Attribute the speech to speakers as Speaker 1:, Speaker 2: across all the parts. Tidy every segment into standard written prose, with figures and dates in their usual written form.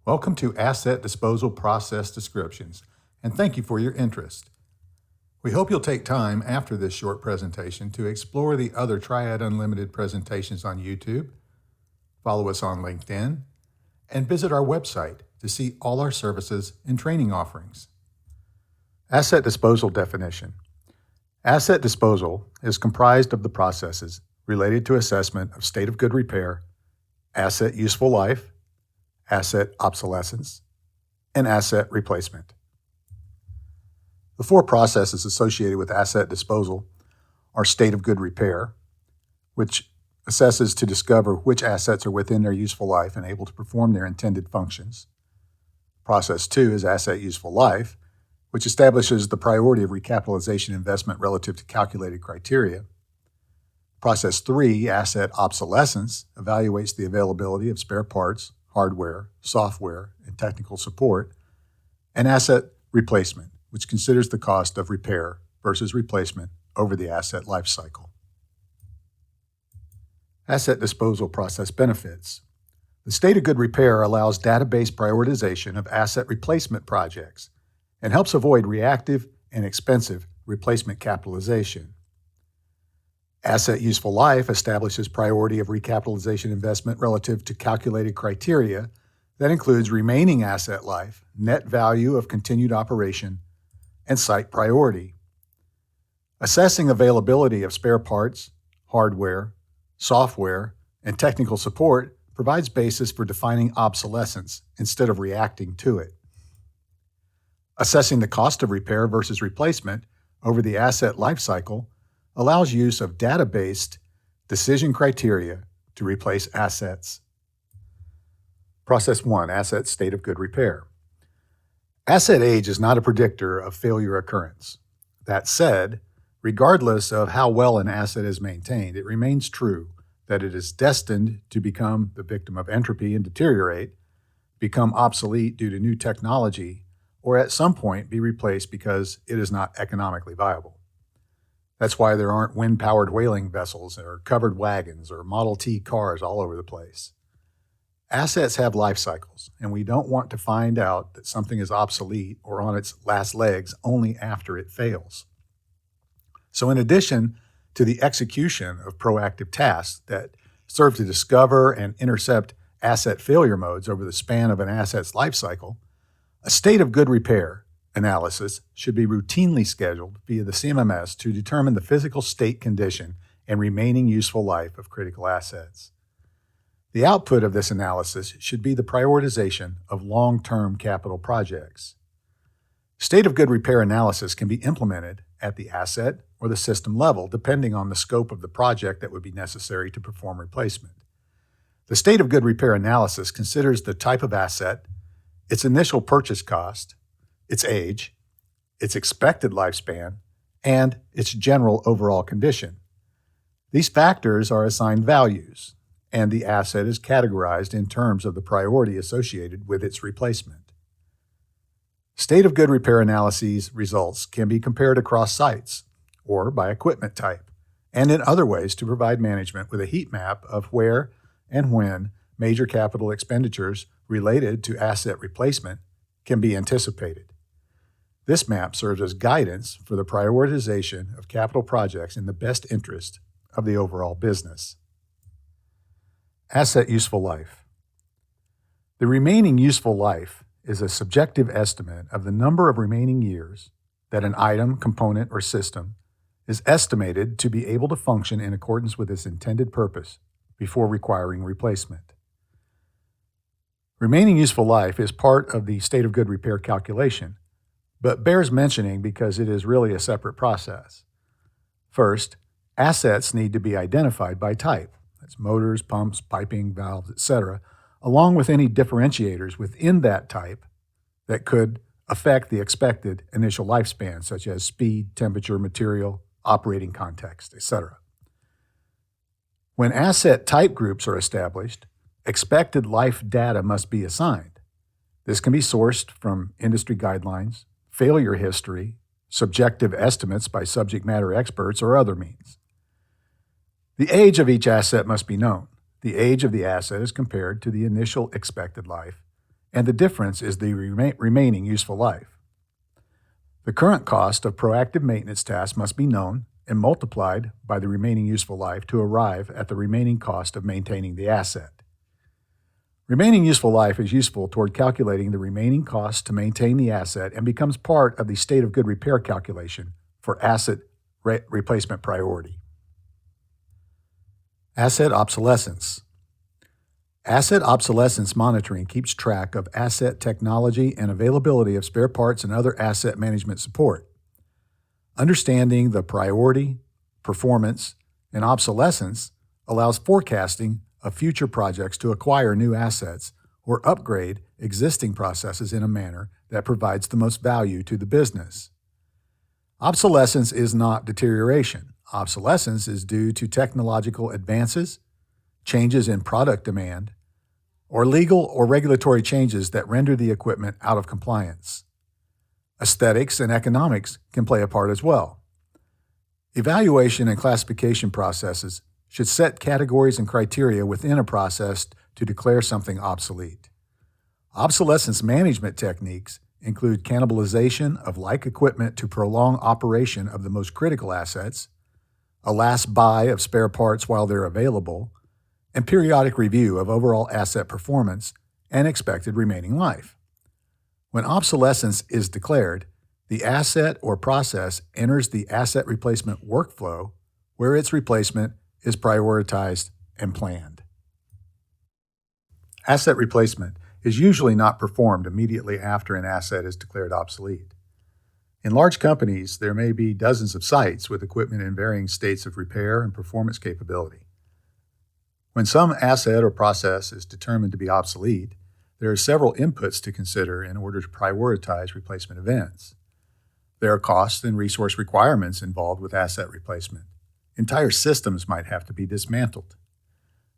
Speaker 1: Welcome to Asset Disposal Process Descriptions, and thank you for your interest. We hope you'll take time after this short presentation to explore the other Triad Unlimited presentations on YouTube, follow us on LinkedIn, and visit our website to see all our services and training offerings. Asset disposal definition. Asset disposal is comprised of the processes related to assessment of state of good repair, asset useful life, asset obsolescence, and asset replacement. The four processes associated with asset disposal are state of good repair, which assesses to discover which assets are within their useful life and able to perform their intended functions. Process 2 is asset useful life, which establishes the priority of recapitalization investment relative to calculated criteria. Process 3, asset obsolescence, evaluates the availability of spare parts, hardware, software, and technical support. And asset replacement, which considers the cost of repair versus replacement over the asset life cycle. Asset disposal process benefits. The state of good repair allows database prioritization of asset replacement projects and helps avoid reactive and expensive replacement capitalization. Asset useful life establishes priority of recapitalization investment relative to calculated criteria that includes remaining asset life, net value of continued operation, and site priority. Assessing availability of spare parts, hardware, software, and technical support provides basis for defining obsolescence instead of reacting to it. Assessing the cost of repair versus replacement over the asset life cycle allows use of data-based decision criteria to replace assets. Process 1, asset state of good repair. Asset age is not a predictor of failure occurrence. That said, regardless of how well an asset is maintained, it remains true that it is destined to become the victim of entropy and deteriorate, become obsolete due to new technology, or at some point be replaced because it is not economically viable. That's why there aren't wind-powered whaling vessels or covered wagons or Model T cars all over the place. Assets have life cycles, and we don't want to find out that something is obsolete or on its last legs only after it fails. So in addition to the execution of proactive tasks that serve to discover and intercept asset failure modes over the span of an asset's life cycle, a state of good repair analysis should be routinely scheduled via the CMMS to determine the physical state condition and remaining useful life of critical assets. The output of this analysis should be the prioritization of long-term capital projects. State of good repair analysis can be implemented at the asset or the system level, depending on the scope of the project that would be necessary to perform replacement. The state of good repair analysis considers the type of asset, its initial purchase cost, its age, its expected lifespan, and its general overall condition. These factors are assigned values, and the asset is categorized in terms of the priority associated with its replacement. State of good repair analyses results can be compared across sites or by equipment type, and in other ways to provide management with a heat map of where and when major capital expenditures related to asset replacement can be anticipated. This map serves as guidance for the prioritization of capital projects in the best interest of the overall business. Asset useful life. The remaining useful life is a subjective estimate of the number of remaining years that an item, component, or system is estimated to be able to function in accordance with its intended purpose before requiring replacement. Remaining useful life is part of the state of good repair calculation, but bears mentioning because it is really a separate process. First, assets need to be identified by type. That's motors, pumps, piping, valves, etc., along with any differentiators within that type that could affect the expected initial lifespan, such as speed, temperature, material, operating context, etc. When asset type groups are established, expected life data must be assigned. This can be sourced from industry guidelines, failure history, subjective estimates by subject matter experts, or other means. The age of each asset must be known. The age of the asset is compared to the initial expected life and the difference is the remaining useful life. The current cost of proactive maintenance tasks must be known and multiplied by the remaining useful life to arrive at the remaining cost of maintaining the asset. Remaining useful life is useful toward calculating the remaining cost to maintain the asset and becomes part of the state of good repair calculation for asset replacement priority. Asset obsolescence. Asset obsolescence monitoring keeps track of asset technology and availability of spare parts and other asset management support. Understanding the priority, performance, and obsolescence allows forecasting of future projects to acquire new assets or upgrade existing processes in a manner that provides the most value to the business. Obsolescence is not deterioration. Obsolescence is due to technological advances, changes in product demand, or legal or regulatory changes that render the equipment out of compliance. Aesthetics and economics can play a part as well. Evaluation and classification processes should set categories and criteria within a process to declare something obsolete. Obsolescence management techniques include cannibalization of like equipment to prolong operation of the most critical assets, a last buy of spare parts while they're available, and periodic review of overall asset performance and expected remaining life. When obsolescence is declared, the asset or process enters the asset replacement workflow where its replacement is prioritized and planned. Asset replacement is usually not performed immediately after an asset is declared obsolete. In large companies, there may be dozens of sites with equipment in varying states of repair and performance capability. When some asset or process is determined to be obsolete, there are several inputs to consider in order to prioritize replacement events. There are costs and resource requirements involved with asset replacement. Entire systems might have to be dismantled.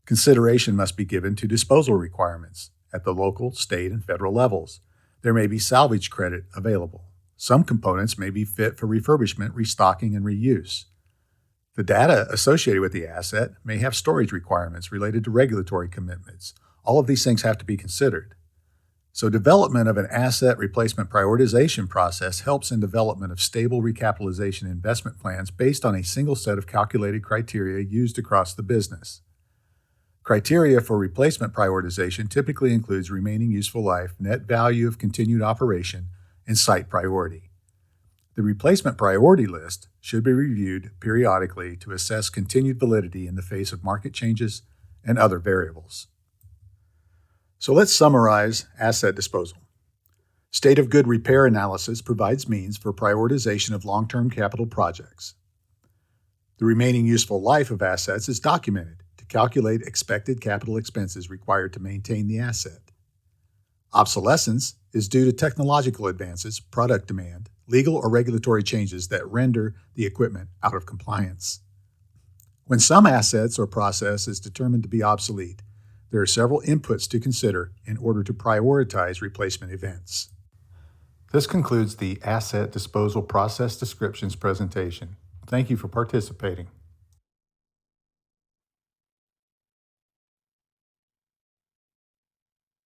Speaker 1: Consideration must be given to disposal requirements at the local, state, and federal levels. There may be salvage credit available. Some components may be fit for refurbishment, restocking, and reuse. The data associated with the asset may have storage requirements related to regulatory commitments. All of these things have to be considered. So development of an asset replacement prioritization process helps in development of stable recapitalization investment plans based on a single set of calculated criteria used across the business. Criteria for replacement prioritization typically includes remaining useful life, net value of continued operation, and site priority. The replacement priority list should be reviewed periodically to assess continued validity in the face of market changes and other variables. So let's summarize asset disposal. State of good repair analysis provides means for prioritization of long-term capital projects. The remaining useful life of assets is documented to calculate expected capital expenses required to maintain the asset. Obsolescence is due to technological advances, product demand, legal or regulatory changes that render the equipment out of compliance. When some assets or process is determined to be obsolete, there are several inputs to consider in order to prioritize replacement events. This concludes the Asset Disposal Process Descriptions presentation. Thank you for participating.